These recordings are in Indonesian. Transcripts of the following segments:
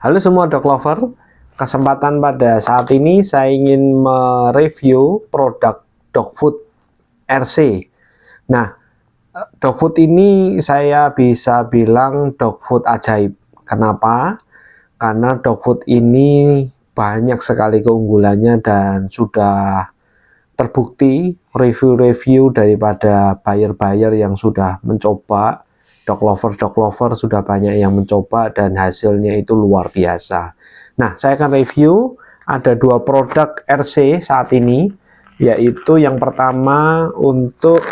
Halo semua dog lover, kesempatan pada saat ini saya ingin mereview produk dog food RC. Nah, dog food ini saya bisa bilang dog food ajaib. Kenapa? Karena dog food ini banyak sekali keunggulannya dan sudah terbukti review-review daripada buyer-buyer yang sudah mencoba. Dog lover sudah banyak yang mencoba dan hasilnya itu luar biasa. Nah, saya akan review ada dua produk RC saat ini, yaitu yang pertama untuk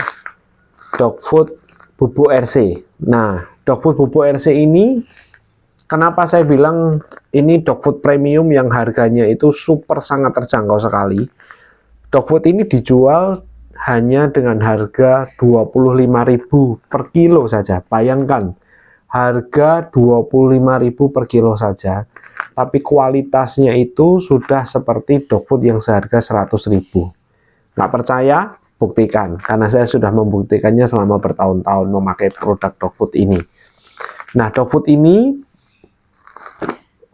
dog food bubuk RC. Nah, dog food bubuk RC ini kenapa saya bilang ini dog food premium yang harganya itu super sangat terjangkau sekali. Dog food ini dijual hanya dengan harga 25.000 per kilo saja. Bayangkan, harga 25.000 per kilo saja, tapi kualitasnya itu sudah seperti dog food yang seharga 100.000. Nggak percaya? Buktikan, karena saya sudah membuktikannya selama bertahun-tahun memakai produk dog food ini. Nah, dog food ini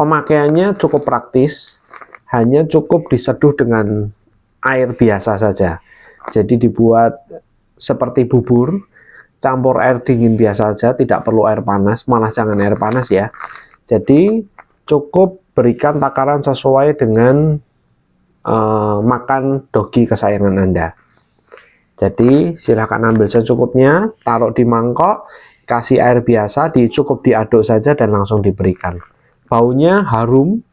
pemakaiannya cukup praktis, hanya cukup diseduh dengan air biasa saja. Jadi dibuat seperti bubur, campur air dingin biasa saja, tidak perlu air panas, malah jangan air panas ya. Jadi cukup berikan takaran sesuai dengan makan dogi kesayangan Anda. Jadi silahkan ambil secukupnya, taruh di mangkok, kasih air biasa, cukup diaduk saja dan langsung diberikan. Baunya harum.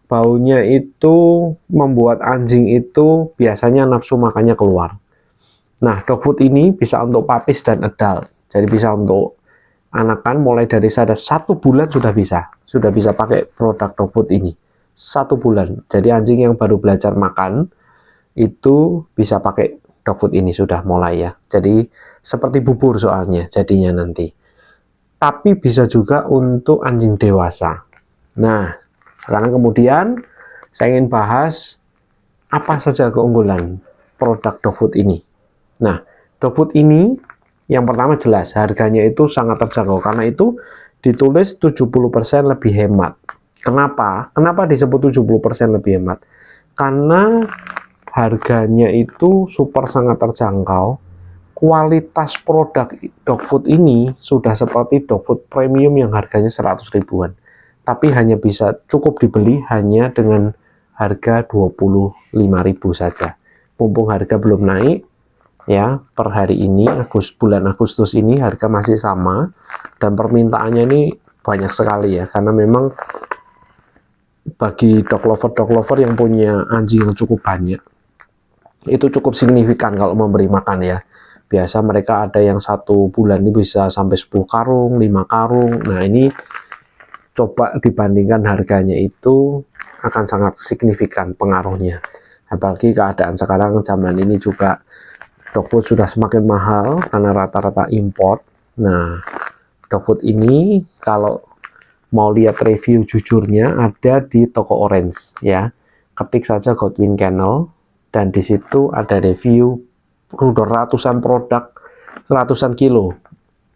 Baunya itu membuat anjing itu biasanya nafsu makannya keluar. Nah, dog food ini bisa untuk puppies dan adult. Jadi bisa untuk anakan mulai dari saya 1 bulan sudah bisa pakai produk dog food ini. 1 bulan. Jadi anjing yang baru belajar makan itu bisa pakai dog food ini sudah mulai ya. Jadi seperti bubur soalnya jadinya nanti. Tapi bisa juga untuk anjing dewasa. Nah, sekarang kemudian saya ingin bahas apa saja keunggulan produk dog food ini. Nah, dog food ini yang pertama jelas harganya itu sangat terjangkau, karena itu ditulis 70% lebih hemat. Kenapa? Kenapa disebut 70% lebih hemat? Karena harganya itu super sangat terjangkau. Kualitas produk dog food ini sudah seperti dog food premium yang harganya 100 ribuan. Tapi hanya bisa cukup dibeli hanya dengan harga 25.000 saja. Mumpung harga belum naik ya, per hari ini bulan Agustus ini harga masih sama dan permintaannya ini banyak sekali ya, karena memang bagi dog lover yang punya anjing yang cukup banyak itu cukup signifikan kalau memberi makan ya. Biasa mereka ada yang 1 bulan ini bisa sampai 10 karung, 5 karung. Nah, ini coba dibandingkan harganya itu akan sangat signifikan pengaruhnya. Apalagi keadaan sekarang zaman ini juga dog food sudah semakin mahal karena rata-rata import. Nah, dog food ini kalau mau lihat review jujurnya ada di toko Orange ya. Ketik saja Godwin Kennel dan di situ ada review ratusan produk, ratusan kilo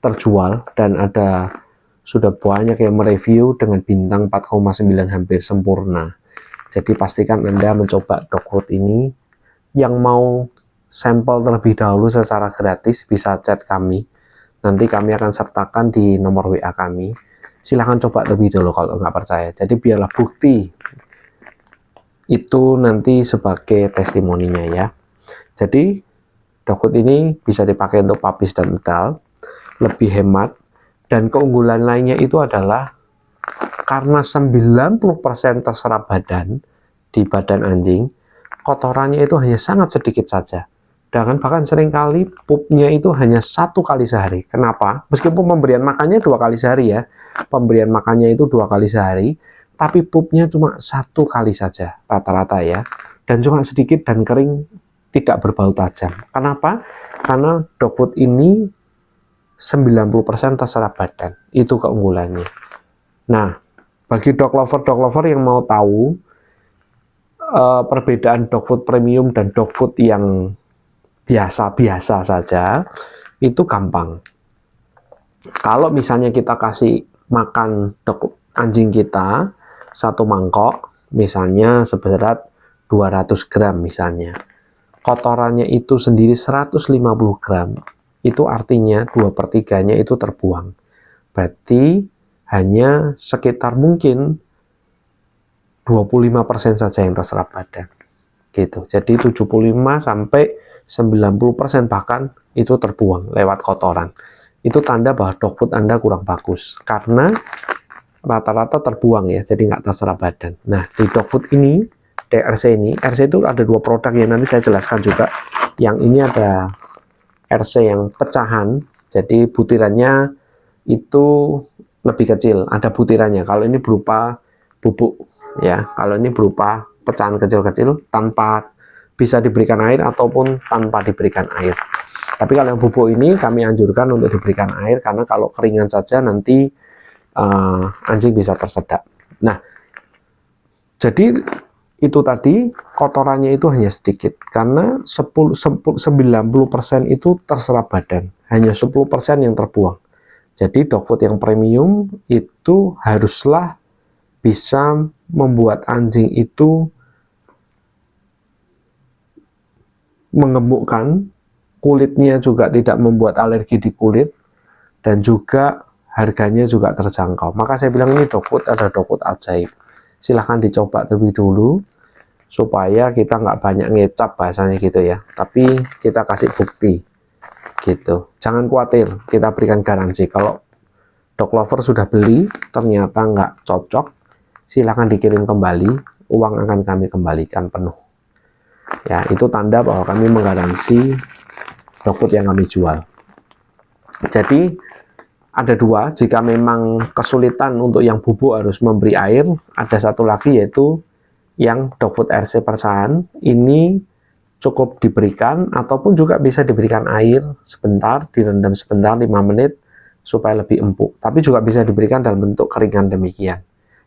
terjual dan ada sudah banyak yang mereview dengan bintang 4,9 hampir sempurna. Jadi pastikan Anda mencoba dog food ini. Yang mau sampel terlebih dahulu secara gratis bisa chat kami. Nanti kami akan sertakan di nomor WA kami. Silahkan coba lebih dulu kalau nggak percaya. Jadi biarlah bukti itu nanti sebagai testimoninya ya. Jadi dog food ini bisa dipakai untuk puppies dan adult, lebih hemat. Dan keunggulan lainnya itu adalah karena 90% terserap badan di badan anjing, kotorannya itu hanya sangat sedikit saja. Dan bahkan seringkali pupnya itu hanya 1 kali sehari. Kenapa? Meskipun pemberian makannya 2 kali sehari ya, pemberian makannya itu 2 kali sehari, tapi pupnya cuma 1 kali saja rata-rata ya, dan cuma sedikit dan kering, tidak berbau tajam. Kenapa? Karena dog food ini 90% terserap badan, itu keunggulannya. Nah, bagi dog lover yang mau tahu perbedaan dog food premium dan dog food yang biasa-biasa saja, itu gampang. Kalau misalnya kita kasih makan anjing kita satu mangkok misalnya seberat 200 gram misalnya, kotorannya itu sendiri 150 gram, itu artinya 2/3-nya itu terbuang. Berarti hanya sekitar mungkin 25% saja yang terserap badan. Gitu. Jadi 75 sampai 90% bahkan itu terbuang lewat kotoran. Itu tanda bahwa dog food Anda kurang bagus. Karena rata-rata terbuang ya, jadi nggak terserap badan. Nah, di dog food ini, RC ini, RC itu ada dua produk yang nanti saya jelaskan juga. Yang ini ada RC yang pecahan, jadi butirannya itu lebih kecil, ada butirannya. Kalau ini berupa bubuk ya, kalau ini berupa pecahan kecil-kecil tanpa bisa diberikan air ataupun tanpa diberikan air. Tapi kalau yang bubuk ini kami anjurkan untuk diberikan air, karena kalau keringan saja nanti anjing bisa tersedak. Nah, jadi itu tadi kotorannya itu hanya sedikit, karena 90% itu terserap badan, hanya 10% yang terbuang. Jadi dog food yang premium itu haruslah bisa membuat anjing itu mengemukkan, kulitnya juga tidak membuat alergi di kulit, dan juga harganya juga terjangkau. Maka saya bilang ini dog food ada dog food ajaib. Silahkan dicoba terlebih dulu, supaya kita nggak banyak ngecap bahasanya gitu ya, tapi kita kasih bukti gitu. Jangan khawatir, kita berikan garansi. Kalau dog lover sudah beli ternyata nggak cocok, silahkan dikirim kembali, uang akan kami kembalikan penuh ya. Itu tanda bahwa kami menggaransi dog food yang kami jual. Jadi ada dua, jika memang kesulitan untuk yang bubuk harus memberi air, ada satu lagi yaitu yang dog food RC persahan. Ini cukup diberikan ataupun juga bisa diberikan air sebentar, direndam sebentar 5 menit supaya lebih empuk, tapi juga bisa diberikan dalam bentuk keringan demikian.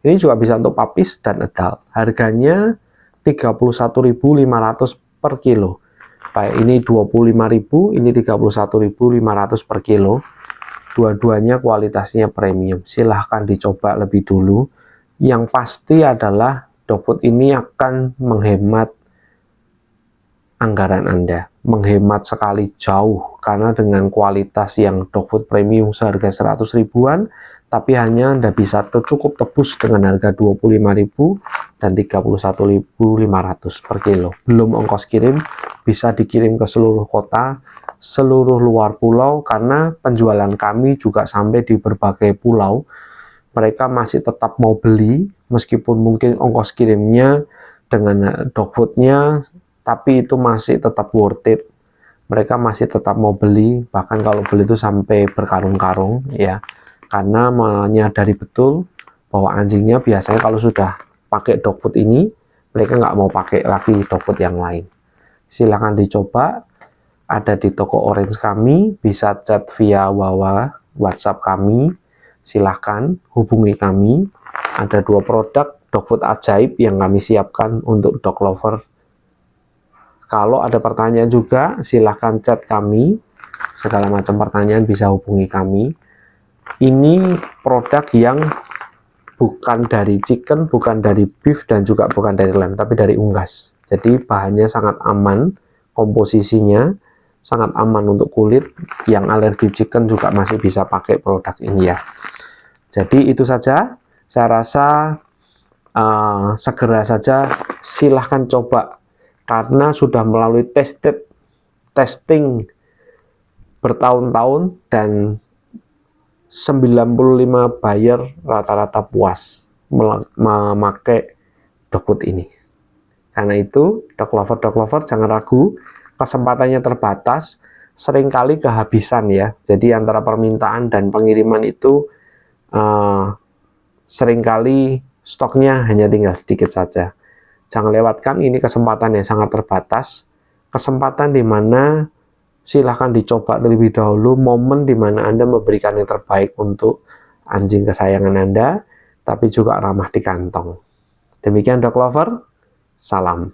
Ini juga bisa untuk papis dan edal. Harganya 31.500 per kilo. Baik ini 25.000, ini 31.500 per kilo. Dua-duanya kualitasnya premium. Silahkan dicoba lebih dulu. Yang pasti adalah dog food ini akan menghemat anggaran Anda, menghemat sekali jauh, karena dengan kualitas yang dog food premium seharga 100 ribuan, tapi hanya Anda bisa cukup tebus dengan harga 25.000 dan 31.500 per kilo. Belum ongkos kirim, bisa dikirim ke seluruh kota, seluruh luar pulau, karena penjualan kami juga sampai di berbagai pulau. Mereka masih tetap mau beli, meskipun mungkin ongkos kirimnya dengan dog foodnya, tapi itu masih tetap worth it. Mereka masih tetap mau beli, bahkan kalau beli itu sampai berkarung-karung ya, karena menyadari betul bahwa anjingnya biasanya kalau sudah pakai dog food ini, mereka nggak mau pakai lagi dog food yang lain. Silahkan dicoba, ada di toko Orange kami, bisa chat via WhatsApp kami, silahkan hubungi kami. Ada dua produk dog food ajaib yang kami siapkan untuk dog lover. Kalau ada pertanyaan juga, silahkan chat kami, segala macam pertanyaan bisa hubungi kami. Ini produk yang bukan dari chicken, bukan dari beef, dan juga bukan dari lamb, tapi dari unggas. Jadi bahannya sangat aman, komposisinya sangat aman untuk kulit. Yang alergi chicken juga masih bisa pakai produk ini ya. Jadi itu saja, saya rasa segera saja silahkan coba, karena sudah melalui testing bertahun-tahun, dan 95 buyer rata-rata puas memakai dog food ini. Karena itu dog lover jangan ragu, kesempatannya terbatas, seringkali kehabisan ya. Jadi antara permintaan dan pengiriman itu seringkali stoknya hanya tinggal sedikit saja. Jangan lewatkan, ini kesempatan yang sangat terbatas, kesempatan di mana silahkan dicoba terlebih dahulu, momen di mana Anda memberikan yang terbaik untuk anjing kesayangan Anda, tapi juga ramah di kantong. Demikian dog lover, salam.